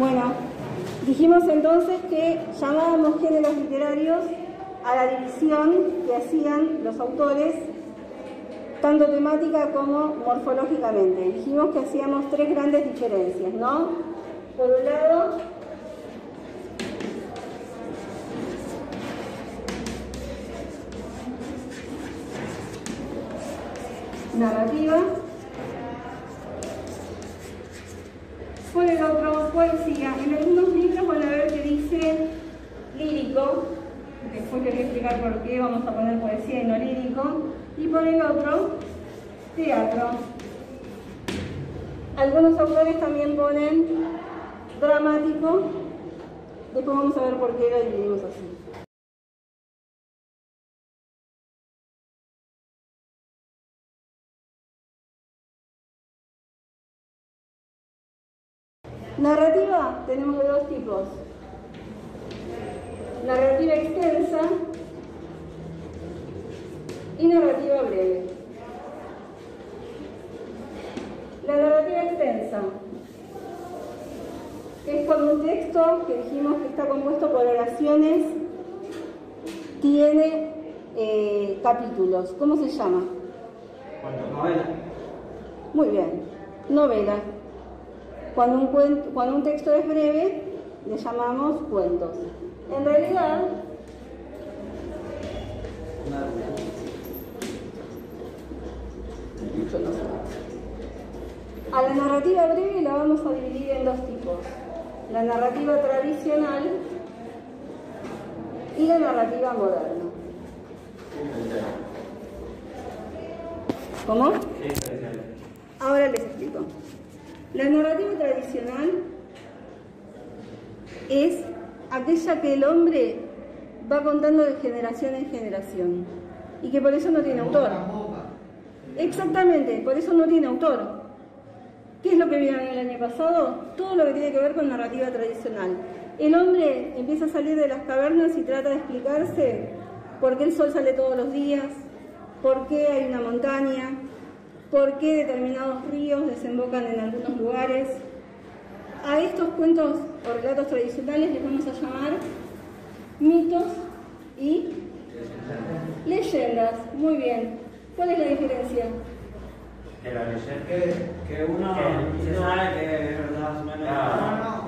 Bueno, dijimos entonces que llamábamos géneros literarios a la división que hacían los autores, tanto temática como morfológicamente. Dijimos que hacíamos tres grandes diferencias, ¿no? Por un lado, narrativa. Por el otro, poesía. En algunos libros van a ver que dice lírico. Después les voy a explicar por qué vamos a poner poesía y no lírico. Y por el otro, teatro. Algunos autores también ponen dramático. Después vamos a ver por qué lo dividimos así. Narrativa tenemos de dos tipos. Narrativa extensa y narrativa breve. La narrativa extensa es cuando un texto que dijimos que está compuesto por oraciones tiene capítulos. ¿Cómo se llama? Novela. Muy bien, novela. Cuando un texto es breve, le llamamos cuentos. En realidad, a la narrativa breve la vamos a dividir en dos tipos. La narrativa tradicional y la narrativa moderna. ¿Cómo? Ahora les explico. La narrativa tradicional es aquella que el hombre va contando de generación en generación y que por eso no tiene autor. Exactamente, por eso no tiene autor. ¿Qué es lo que vieron el año pasado? Todo lo que tiene que ver con narrativa tradicional. El hombre empieza a salir de las cavernas y trata de explicarse por qué el sol sale todos los días, por qué hay una montaña, por qué determinados ríos desembocan en algunos lugares. A estos cuentos o relatos tradicionales les vamos a llamar mitos y leyendas. Muy bien. ¿Cuál es la diferencia? Que la leyenda que uno se sabe que es verdad más o menos.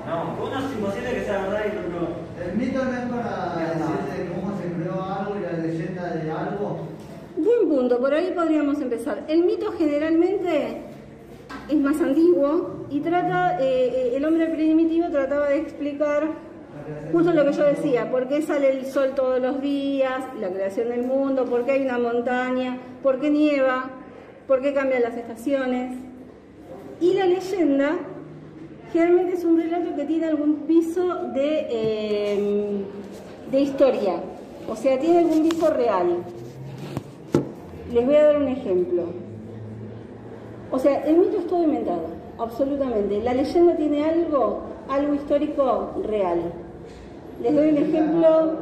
No. Uno es imposible que sea verdad y otro no. El mito no es para decir de cómo se creó algo y la leyenda de algo. Buen punto, por ahí podríamos empezar. El mito generalmente es más antiguo y trata, el hombre primitivo trataba de explicar justo lo que yo decía, por qué sale el sol todos los días, la creación del mundo, por qué hay una montaña, por qué nieva, por qué cambian las estaciones. Y la leyenda generalmente es un relato que tiene algún piso de historia, o sea, tiene algún piso real. Les voy a dar un ejemplo. O sea, el mito es todo inventado, absolutamente. La leyenda tiene algo histórico real. Les doy un ejemplo.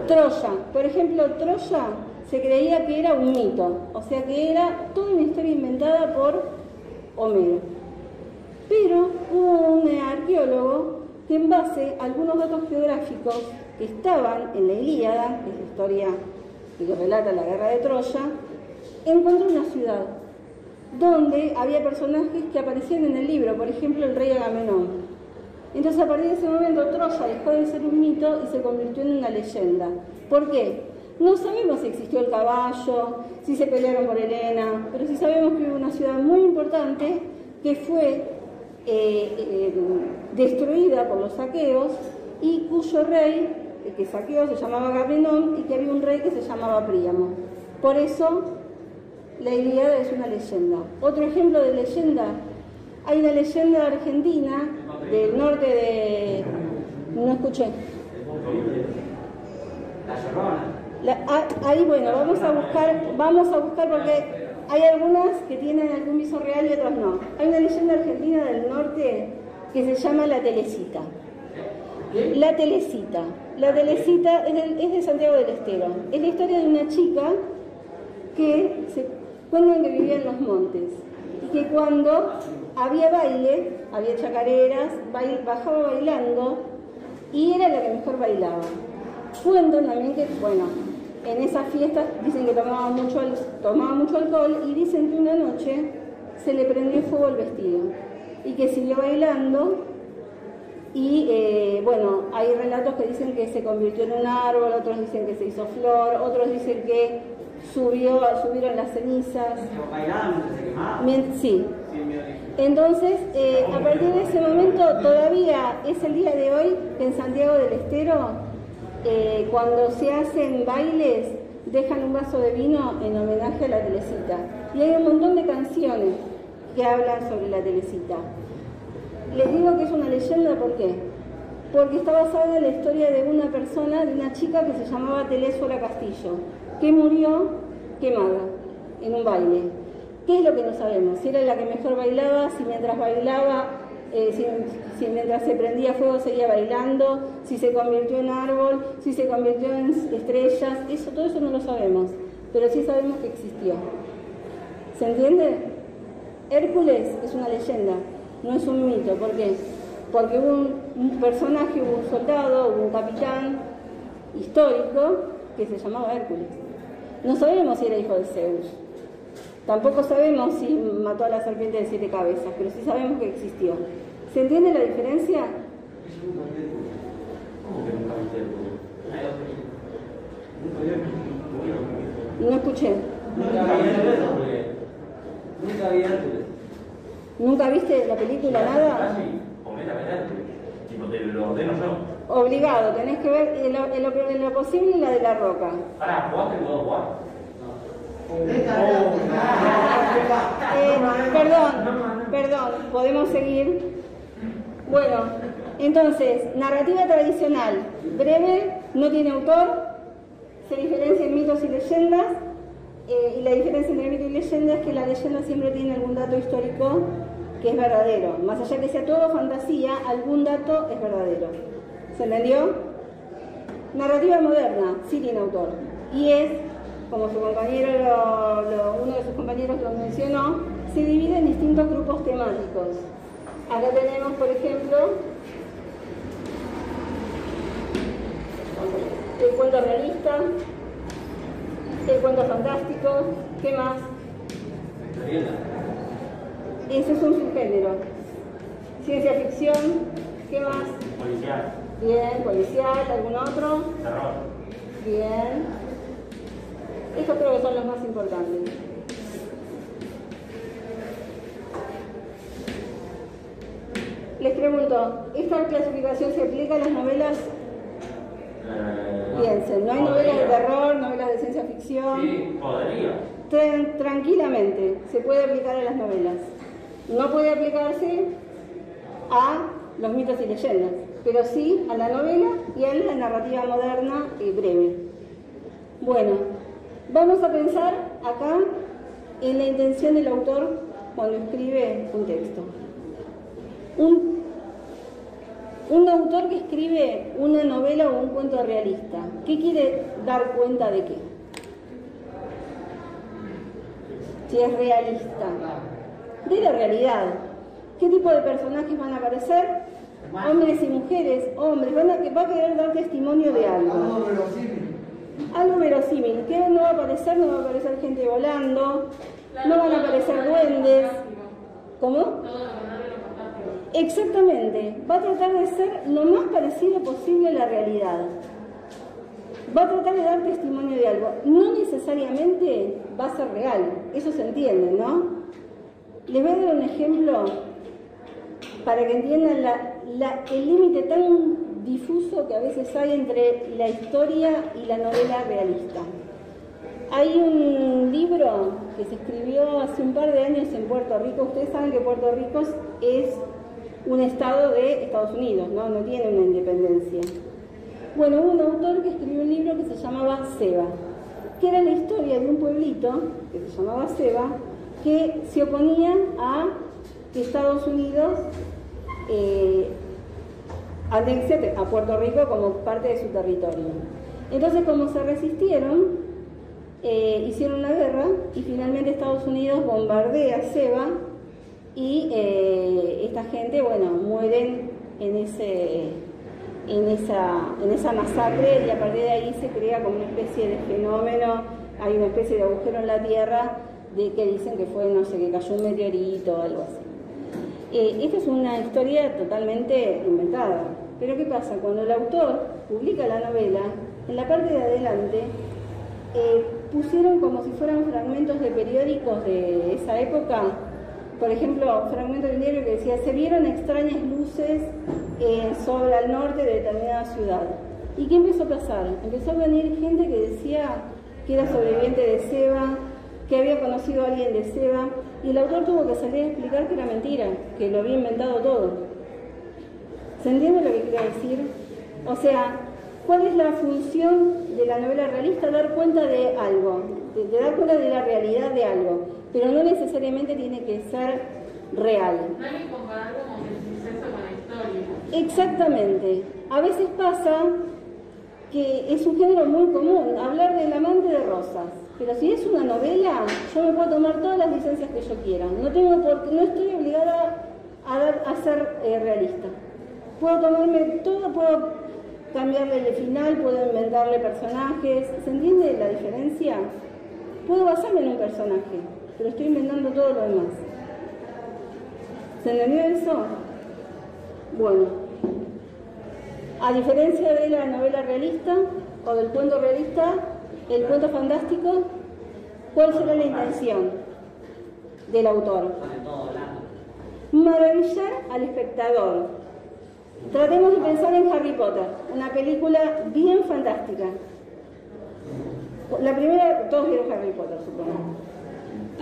Troya. Por ejemplo, Troya se creía que era un mito. O sea, que era toda una historia inventada por Homero. Pero hubo un arqueólogo que en base a algunos datos geográficos que estaban en la Ilíada, que es la historia que relata la guerra de Troya, encontró una ciudad donde había personajes que aparecían en el libro, por ejemplo el rey Agamenón. Entonces a partir de ese momento Troya dejó de ser un mito y se convirtió en una leyenda. ¿Por qué? No sabemos si existió el caballo, si se pelearon por Helena, pero sí sabemos que hubo una ciudad muy importante que fue destruida por los aqueos y cuyo rey, que saqueó, se llamaba Agamenón, y que había un rey que se llamaba Príamo. Por eso la Ilíada es una leyenda. Otro ejemplo de leyenda, hay una leyenda argentina del norte de... no escuché. La Llorona. Ahí, bueno, vamos a buscar porque hay algunas que tienen algún viso real y otras no. Hay una leyenda argentina del norte que se llama La Telecita. La Telecita. La Telecita es de Santiago del Estero. Es la historia de una chica que se cuentan que vivía en los montes y que cuando había baile, había chacareras, bajaba bailando y era la que mejor bailaba. Cuentan también que, bueno, en esas fiestas dicen que tomaba mucho alcohol y dicen que una noche se le prendió fuego el vestido y que siguió bailando y bueno, hay relatos que dicen que se convirtió en un árbol, otros dicen que se hizo flor, otros dicen que subieron las cenizas. Sí. Entonces, a partir de ese momento, todavía es el día de hoy que en Santiago del Estero, cuando se hacen bailes, dejan un vaso de vino en homenaje a la Teresita. Y hay un montón de canciones que hablan sobre la Teresita. Les digo que es una leyenda, ¿por qué? Porque está basada en la historia de una persona, de una chica que se llamaba Telésfora Castillo, que murió quemada en un baile. ¿Qué es lo que no sabemos? Si era la que mejor bailaba, si mientras bailaba, si mientras se prendía fuego seguía bailando, si se convirtió en árbol, si se convirtió en estrellas, todo eso no lo sabemos, pero sí sabemos que existió. ¿Se entiende? Hércules es una leyenda, no es un mito. ¿Por qué? Porque hubo un personaje, hubo un soldado, hubo un capitán histórico que se llamaba Hércules. No sabemos si era hijo de Zeus. Tampoco sabemos si mató a la serpiente de 7 cabezas, pero sí sabemos que existió. ¿Se entiende la diferencia? ¿Cómo que nunca viste el No escuché. Nunca vi Hércules. ¿Nunca viste la película, nada? Casi, completamente Hércules. Tipo, te lo ordeno yo. Obligado, tenés que ver en lo posible la de La Roca. Pará, ¿jugaste el God of War? Perdón, podemos seguir. Bueno, entonces, narrativa tradicional, breve, no tiene autor, se diferencia en mitos y leyendas, y la diferencia entre mito y leyenda es que la leyenda siempre tiene algún dato histórico que es verdadero. Más allá que sea todo fantasía, algún dato es verdadero. ¿Se entendió? Narrativa moderna, sí tiene autor, y es, como su compañero uno de sus compañeros lo mencionó, se divide en distintos grupos temáticos. Acá tenemos, por ejemplo, el cuento realista, el cuento fantástico, ¿qué más? Ese es un subgénero. Ciencia ficción, ¿qué más? Policial. Bien, policial, ¿algún otro? Terror. Bien. Estos creo que son los más importantes. Les pregunto, ¿esta clasificación se aplica a las novelas? Piensen, no hay novelas de terror, novelas de ciencia ficción. Sí, podría. Tranquilamente, se puede aplicar a las novelas. No puede aplicarse a los mitos y leyendas, pero sí a la novela y a la narrativa moderna y breve. Bueno, vamos a pensar acá en la intención del autor cuando escribe un texto. Un autor que escribe una novela o un cuento realista, ¿qué quiere dar cuenta de qué? Si es realista. De la realidad. ¿Qué tipo de personajes van a aparecer? Hombres y mujeres. Hombres. Va a querer dar testimonio de algo. Algo verosímil. Algo verosímil. ¿Qué no va a aparecer? No va a aparecer gente volando. No van a aparecer duendes. ¿Cómo? Exactamente. Va a tratar de ser lo más parecido posible a la realidad. Va a tratar de dar testimonio de algo. No necesariamente va a ser real. Eso se entiende, ¿no? Les voy a dar un ejemplo para que entiendan el límite tan difuso que a veces hay entre la historia y la novela realista. Hay un libro que se escribió hace un par de años en Puerto Rico. Ustedes saben que Puerto Rico es un estado de Estados Unidos, ¿no? No tiene una independencia. Bueno, hubo un autor que escribió un libro que se llamaba Seba, que era la historia de un pueblito que se llamaba Seba, que se oponía a que Estados Unidos anexe a Puerto Rico como parte de su territorio. Entonces, como se resistieron, hicieron una guerra y finalmente Estados Unidos bombardea Seba y esta gente, bueno, mueren en esa masacre, y a partir de ahí se crea como una especie de fenómeno, hay una especie de agujero en la tierra de que dicen que fue, no sé, que cayó un meteorito o algo así. Esta es una historia totalmente inventada, pero ¿qué pasa? Cuando el autor publica la novela, en la parte de adelante pusieron como si fueran fragmentos de periódicos de esa época. Por ejemplo, fragmento de un diario que decía: se vieron extrañas luces sobre al norte de determinada ciudad. ¿Y qué empezó a pasar? Empezó a venir gente que decía que era sobreviviente de Seba, que había conocido a alguien de Seba, y el autor tuvo que salir a explicar que era mentira, que lo había inventado todo. ¿Se entiende lo que quiero decir? O sea, ¿cuál es la función de la novela realista? Dar cuenta de algo, de dar cuenta de la realidad de algo, pero no necesariamente tiene que ser real. No hay que comparar como el suceso con la historia. Exactamente. A veces pasa que es un género muy común hablar del amante de Rosas, pero si es una novela, yo me puedo tomar todas las licencias que yo quiera. No estoy obligada a ser realista. Puedo tomarme todo, puedo cambiarle el final, puedo inventarle personajes. ¿Se entiende la diferencia? Puedo basarme en un personaje, pero estoy inventando todo lo demás. ¿Se entendió eso? Bueno, a diferencia de la novela realista o del cuento realista, el cuento fantástico, ¿cuál será la intención del autor? Maravillar al espectador. Tratemos de pensar en Harry Potter, una película bien fantástica. La primera, todos vieron Harry Potter, supongo.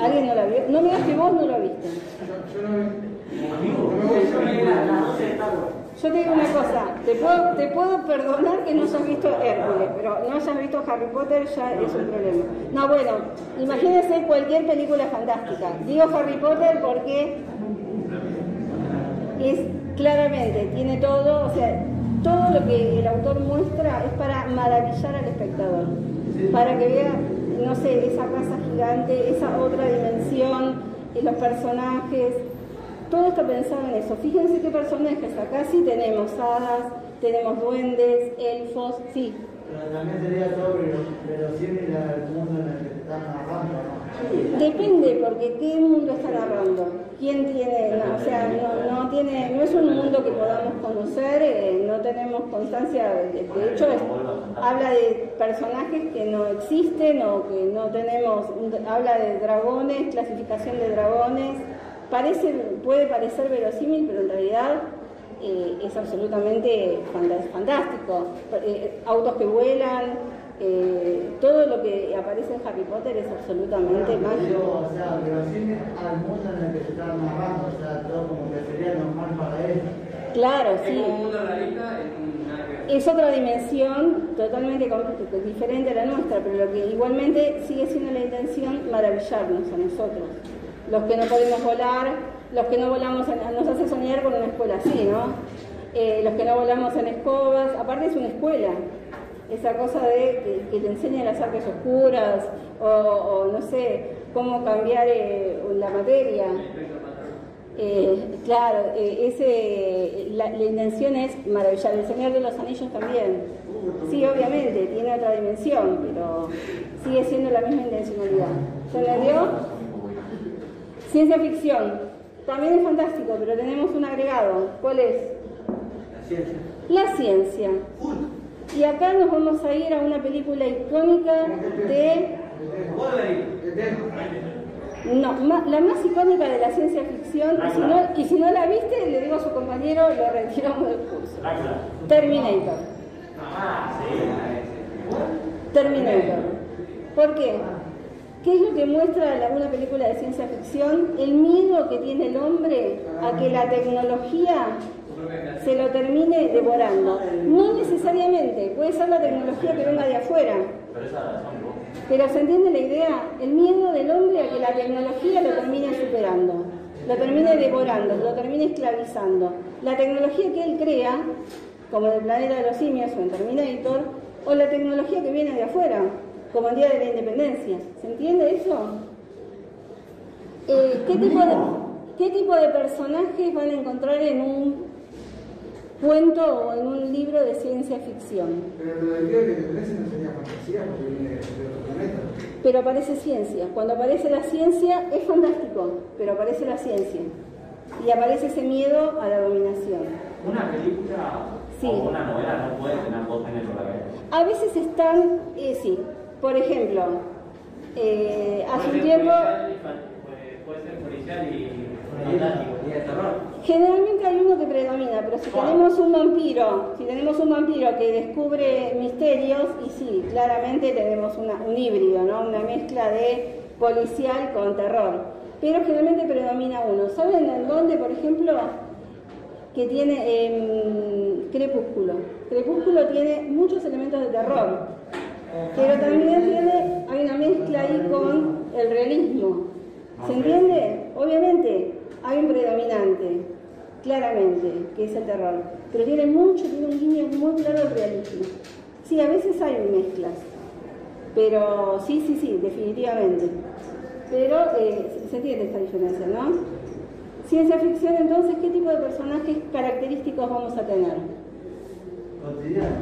¿Alguien no la vio? No me digas que vos no lo viste. Yo no vi. Yo te digo una cosa, te puedo perdonar que no hayas visto Hércules, pero no hayas visto Harry Potter ya es un problema. No, bueno, imagínense cualquier película fantástica. Digo Harry Potter porque es claramente, tiene todo, o sea, todo lo que el autor muestra es para maravillar al espectador, para que vea, no sé, esa casa gigante, esa otra dimensión, los personajes. Todo está pensado en eso. Fíjense qué personajes. Acá sí tenemos hadas, tenemos duendes, elfos, sí. Pero también sería todo verosímil el mundo en el que te están narrando, ¿no? Depende, porque qué mundo está narrando. ¿Quién tiene? No, o sea, no es un mundo que podamos conocer, no tenemos constancia. De hecho, habla de personajes que no existen o que no tenemos. Habla de dragones, clasificación de dragones. Puede parecer verosímil, pero en realidad es absolutamente fantástico. Autos que vuelan, todo lo que aparece en Harry Potter es absolutamente mágico. O sea, verosímil al mundo en el que se están narrando, o sea, todo como que sería normal para él. Claro, sí. Es como un mundo realista, es otra dimensión totalmente diferente a la nuestra, pero lo que igualmente sigue siendo la intención, maravillarnos a nosotros. Los que no podemos volar, los que no volamos, nos hace soñar con una escuela así, ¿no? Los que no volamos en escobas, aparte es una escuela, esa cosa de que te enseña las artes oscuras, o no sé, cómo cambiar la materia. Claro, la intención es maravillar. El Señor de los Anillos también. Sí, obviamente, tiene otra dimensión, pero sigue siendo la misma intencionalidad. ¿Se entendió? Ciencia ficción. También es fantástico, pero tenemos un agregado. ¿Cuál es? La ciencia. La ciencia. Y acá nos vamos a ir a una película icónica de... No, la más icónica de la ciencia ficción, y si no la viste, le digo a su compañero, lo retiramos del curso. Terminator. Terminator. ¿Por qué? ¿Qué es lo que muestra una película de ciencia ficción? El miedo que tiene el hombre a que la tecnología se lo termine devorando. No necesariamente, puede ser la tecnología que venga de afuera. Pero ¿se entiende la idea? El miedo del hombre a que la tecnología lo termine superando, lo termine devorando, lo termine esclavizando. La tecnología que él crea, como en el Planeta de los Simios o en Terminator, o la tecnología que viene de afuera, como el Día de la Independencia. ¿Se entiende eso? ¿Qué tipo de...? ¿qué tipo de personajes van a encontrar en un cuento o en un libro de ciencia ficción? Pero lo del libro que te parece no sería fantasía porque viene de otro planeta. Pero aparece ciencia. Cuando aparece la ciencia es fantástico, pero aparece la ciencia. Y aparece ese miedo a la dominación. ¿Una película sí. o una novela no puede tener dos géneros a la vez? A veces están, sí. Por ejemplo, hace un tiempo... Puede ser policial y fantástico, y de terror. Generalmente hay uno que predomina, pero si tenemos un vampiro que descubre misterios, y sí, claramente tenemos un híbrido, ¿no? Una mezcla de policial con terror. Pero generalmente predomina uno. ¿Saben en dónde, por ejemplo, que tiene Crepúsculo? Crepúsculo tiene muchos elementos de terror, pero también hay una mezcla ahí con el realismo. ¿Se entiende? Obviamente hay un predominante, claramente, que es el terror, pero tiene un guiño muy claro al realismo. Sí, a veces hay mezclas, pero sí, definitivamente. Pero se entiende esta diferencia, ¿no? Ciencia ficción, entonces, ¿qué tipo de personajes característicos vamos a tener? Cotidiano.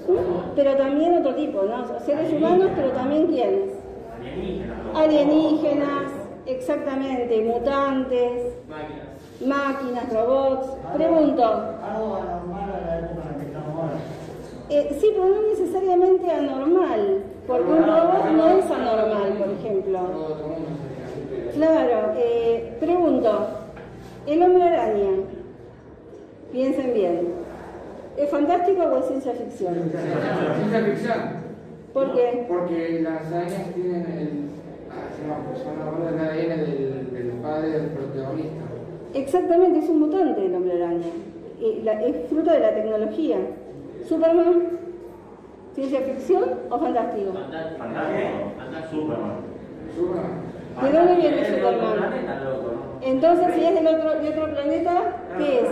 ¿Sí? Pero también otro tipo, ¿no? Seres humanos, pero también ¿quiénes? Alienígenas, exactamente, mutantes, máquinas, robots. Pregunto. Algo anormal a la época en la que estamos ahora. Sí, pero no necesariamente anormal, porque un robot no es anormal, por ejemplo. Claro, pregunto, el hombre araña, piensen bien, ¿es fantástico o es ciencia ficción? Ciencia ficción. ¿Por qué? Porque las arañas tienen son el ADN del padre del protagonista. Exactamente, es un mutante el hombre araña, es fruto de la tecnología. ¿Superman? ¿Ciencia ficción o fantástico? Fantástico. Superman. ¿De dónde viene Superman? Entonces, si es de otro planeta, ¿qué es?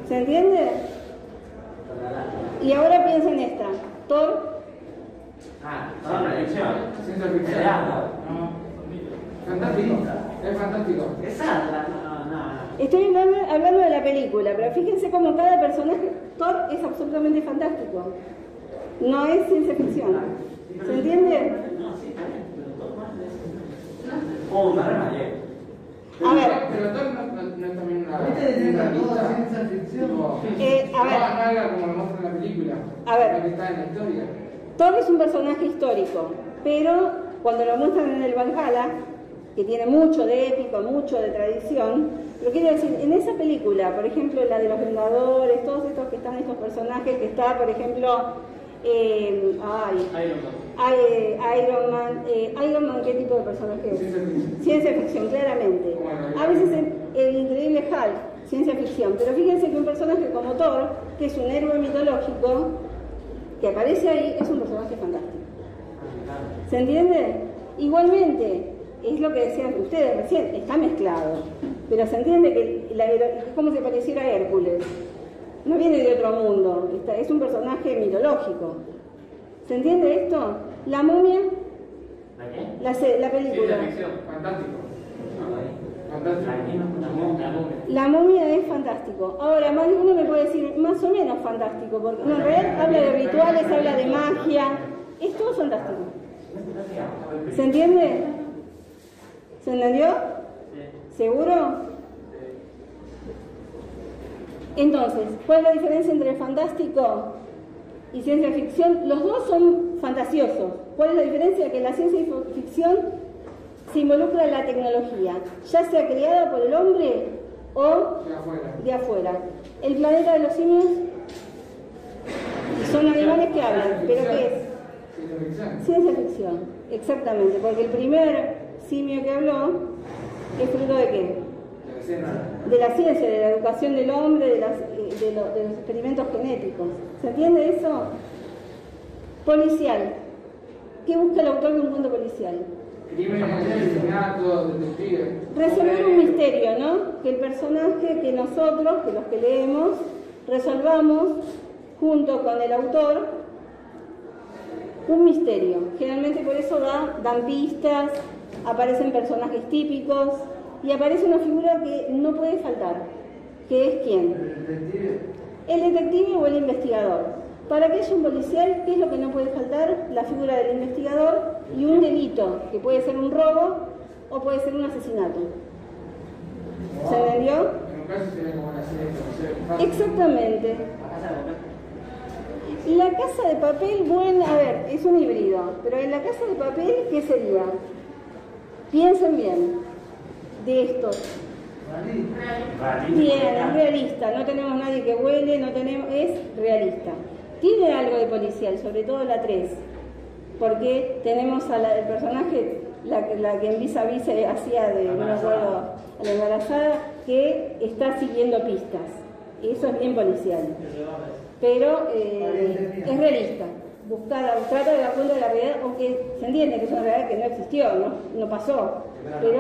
¿Se entiende? Y ahora piensa en esta. ¿Thor? Ciencia ficción. Fantástico. Es fantástico. Estoy hablando de la película, pero fíjense cómo cada personaje, Thor es absolutamente fantástico. No es ciencia ficción. ¿Se entiende? A ver. Pero Thor no es también una. ¿Viste decir que todo es ciencia ficción? A ver. No haga como lo muestra en la película. A ver. Lo que está en la historia. Thor es un personaje histórico, pero cuando lo muestran en el Valhalla, que tiene mucho de épico, mucho de tradición, pero quiero decir, en esa película, por ejemplo, la de los Vengadores, todos estos que están, estos personajes que está, por ejemplo, Iron Man, ¿qué tipo de personaje es? Ciencia ficción, claramente. A veces el increíble Hulk, ciencia ficción, pero fíjense que un personaje como Thor, que es un héroe mitológico, que aparece ahí, es un personaje fantástico. ¿Se entiende? Igualmente, es lo que decían ustedes recién, está mezclado, pero se entiende que es como si pareciera Hércules. No viene de otro mundo, es un personaje mitológico. ¿Se entiende esto? La momia, la película. Fantástico. La momia es fantástico. Ahora, más de uno me puede decir más o menos fantástico, porque en realidad habla de rituales, habla de magia, es todo fantástico. ¿Se entiende? ¿Se entendió? ¿Seguro? Entonces, ¿cuál es la diferencia entre fantástico y ciencia ficción? Los dos son fantasiosos. ¿Cuál es la diferencia? Que la ciencia ficción se involucra en la tecnología, ya sea creada por el hombre o de afuera. El planeta de los simios son animales que hablan, ¿pero qué es? Ciencia ficción, exactamente, porque el primer simio que habló es fruto de ¿qué? De la ciencia, de la educación del hombre, de los experimentos genéticos. ¿Se entiende eso? Policial. ¿Qué busca el autor de un cuento policial? Resolver un misterio, ¿no? Que el personaje, que nosotros, que los que leemos, resolvamos junto con el autor un misterio. Generalmente por eso dan pistas, aparecen personajes típicos y aparece una figura que no puede faltar, que es ¿quién? El detective o el investigador. Para que haya un policial, ¿qué es lo que no puede faltar? La figura del investigador y un delito, que puede ser un robo o puede ser un asesinato. ¿Se entendió? En un caso se ve como una serie de Exactamente. La casa de papel, bueno, a ver, es un híbrido, pero en la casa de papel, ¿qué sería? Piensen bien de esto. Bien, es realista, no tenemos nadie que huele, no tenemos, es realista. Tiene algo de policial, sobre todo la 3, porque tenemos el personaje, la que en Vis a Vis hacía de, no me acuerdo, a la embarazada, que está siguiendo pistas. Eso es bien policial. Pero es realista. Trata de dar cuenta de la realidad, aunque se entiende que es una realidad que no existió, no pasó. Pero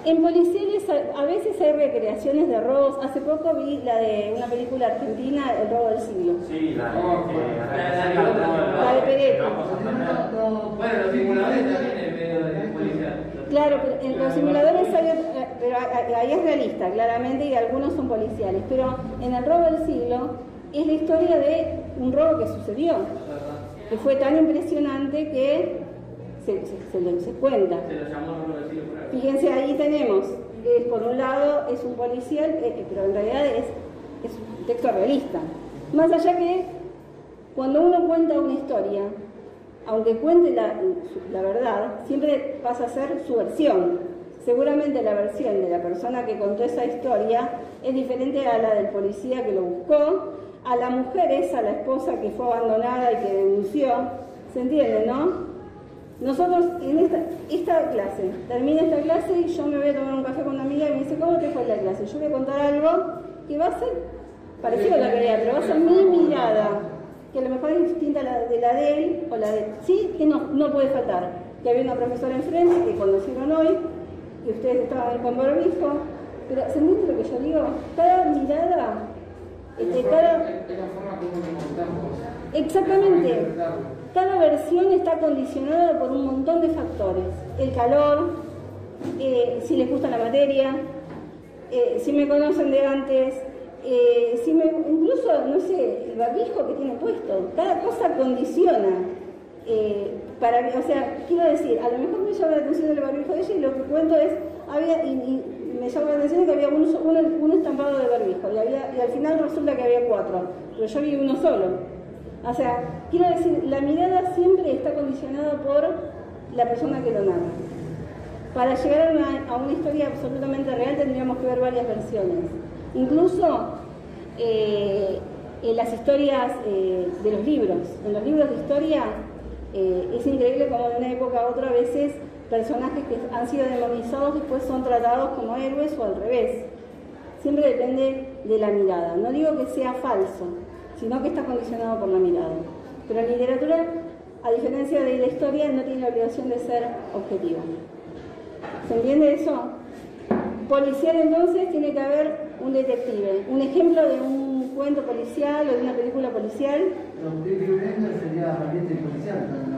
en policiales a veces hay recreaciones de robos. Hace poco vi la de una película argentina, El robo del siglo. Sí, la de Peretti. Bueno, los simuladores también es medio de policial. Claro, pero en los simuladores pero ahí es realista, claramente, y algunos son policiales. Pero en El robo del siglo es la historia de un robo que sucedió, que fue tan impresionante que se cuenta. Se lo llamó robo del siglo por ahí. Fíjense, ahí tenemos, por un lado es un policial, pero en realidad es un texto realista. Más allá que cuando uno cuenta una historia, aunque cuente la verdad, siempre pasa a ser su versión. Seguramente la versión de la persona que contó esa historia es diferente a la del policía que lo buscó, a la mujer esa, la esposa que fue abandonada y que denunció. ¿Se entiende, no? Nosotros en esta clase, termina esta clase y yo me voy a tomar un café con una amiga y me dice, ¿cómo te fue la clase? Yo voy a contar algo que va a ser parecido a la que leía, pero va a ser mi mirada, que a lo mejor es distinta de la de él, o la de... Sí, que no puede faltar. Que había una profesora enfrente, que conocieron hoy, que ustedes estaban con barbijo, pero ¿se entiende lo que yo digo? Cada mirada... Es la forma como nos contamos. Exactamente. Cada versión está condicionada por un montón de factores. El calor, si les gusta la materia, si me conocen de antes, incluso, no sé, el barbijo que tiene puesto. Cada cosa condiciona. O sea, quiero decir, a lo mejor me llama la atención el barbijo de ella y lo que cuento es, me llama la atención que había uno estampado de barbijo y al final resulta que había 4, pero yo vi uno solo. O sea, quiero decir, la mirada siempre está condicionada por la persona que lo narra. Para llegar a una historia absolutamente real tendríamos que ver varias versiones. Incluso en las historias de los libros. En los libros de historia es increíble como de una época a otra a veces personajes que han sido demonizados después son tratados como héroes o al revés. Siempre depende de la mirada. No digo que sea falso, sino que está condicionado por la mirada. Pero en literatura, a diferencia de la historia, no tiene la obligación de ser objetiva. ¿Se entiende eso? Policial, entonces, tiene que haber un detective. Un ejemplo de un cuento policial o de una película policial. Los Peaky Blinders sería valiente y policial, ¿no?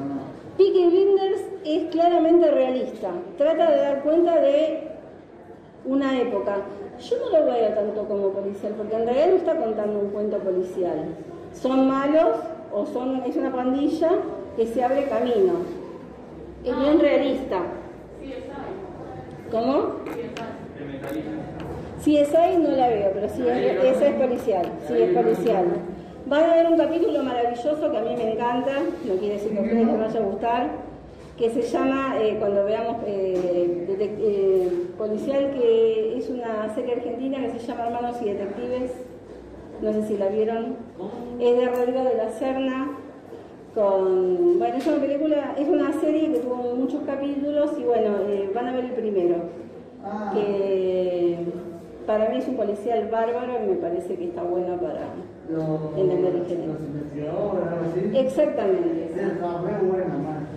Peaky Blinders es claramente realista. Trata de dar cuenta de una época. Yo no lo veo tanto como policial, porque en realidad no está contando un cuento policial. Son malos o es una pandilla que se abre camino. Es bien realista. ¿Cómo? CSI no la veo, pero sí, esa es policial. Sí, es policial. Van a ver un capítulo maravilloso que a mí me encanta, no quiere decir que a ustedes les vaya a gustar, que se llama, cuando veamos policial, que es una serie argentina que se llama Hermanos y Detectives, no sé si la vieron, es de Rodrigo de la Serna, bueno, es una película, es una serie que tuvo muchos capítulos y bueno, van a ver el primero, que para mí es un policial bárbaro y me parece que está bueno para entender el género. Los investigadores, algo así. Exactamente. Sí, está muy buena, man.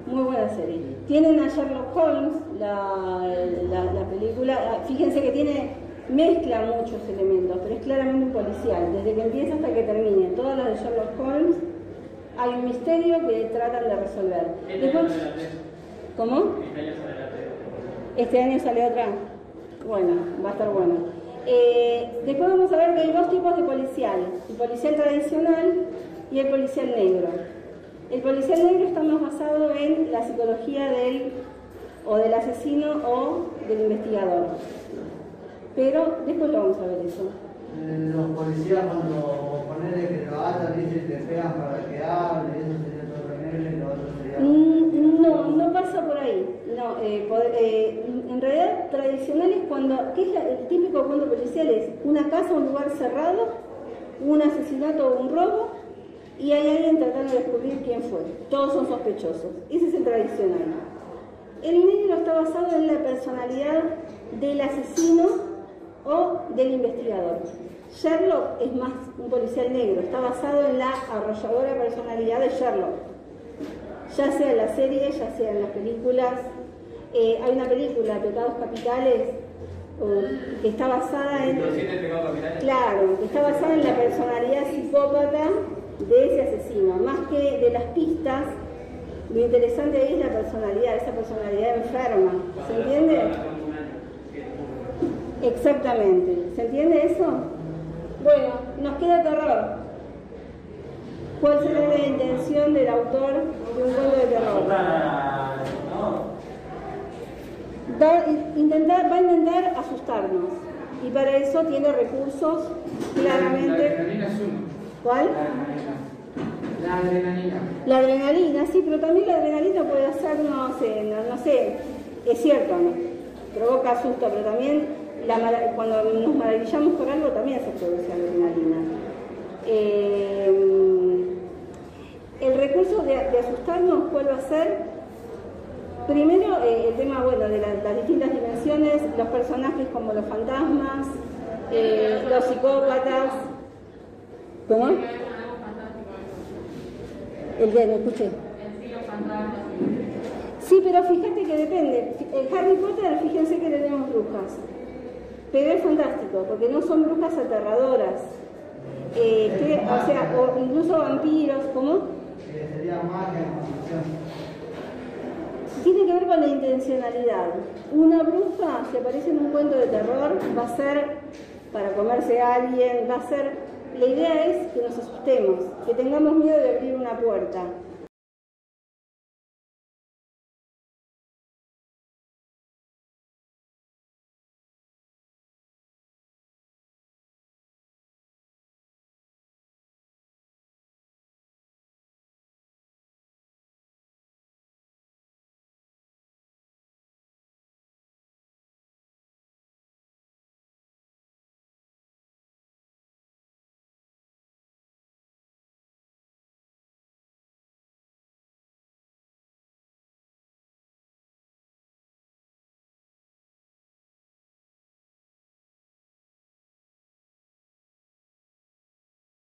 Muy buena serie. Tienen a Sherlock Holmes, la película, fíjense que mezcla muchos elementos, pero es claramente un policial, desde que empieza hasta que termine. Todas las de Sherlock Holmes hay un misterio que tratan de resolver. Después, ¿cómo? Este año sale otra. Bueno, va a estar bueno. Después vamos a ver que hay dos tipos de policial. El policial tradicional y el policial negro. El policial negro está más basado en la psicología del asesino o del investigador. Pero después lo vamos a ver eso. Los policías cuando ponele que lo atan, dicen que pegan para que hable, eso sería todo negro y lo otro sería... No pasa por ahí. No, en realidad tradicional es cuando, ¿qué es el típico cuento policial? Es una casa, un lugar cerrado, un asesinato o un robo, y hay alguien tratando de descubrir quién fue. Todos son sospechosos. Ese es el tradicional. El negro está basado en la personalidad del asesino o del investigador. Sherlock es más un policial negro, está basado en la arrolladora personalidad de Sherlock. Ya sea en la serie, ya sea en las películas. Hay una película, Pecados Capitales, que está basada en... Claro, que está basada en la personalidad psicópata de ese asesino. Más que de las pistas, lo interesante ahí es la personalidad, esa personalidad enferma. ¿Se entiende? Exactamente. ¿Se entiende eso? Bueno, nos queda terror. ¿Cuál será la intención del autor de un cuento de terror? Va a intentar asustarnos. Y para eso tiene recursos claramente... La adrenalina es uno. ¿Cuál? La adrenalina. La adrenalina, sí, pero también la adrenalina puede hacernos, no sé, es cierto, ¿no? Provoca susto, pero también cuando nos maravillamos por algo también se produce adrenalina. El recurso de asustarnos, ¿cuál va a ser? Primero, el tema, bueno, de las distintas dimensiones, los personajes como los fantasmas, los psicópatas. ¿Cómo? ¿El qué? ¿Me escuché? Sí, pero fíjate que depende. En Harry Potter, fíjense que tenemos brujas. Pero es fantástico, porque no son brujas aterradoras. O sea, o incluso vampiros, ¿cómo? Sería magia en construcción. Tiene que ver con la intencionalidad. Una bruja, si aparece en un cuento de terror, va a ser para comerse a alguien, va a ser... La idea es que nos asustemos, que tengamos miedo de abrir una puerta.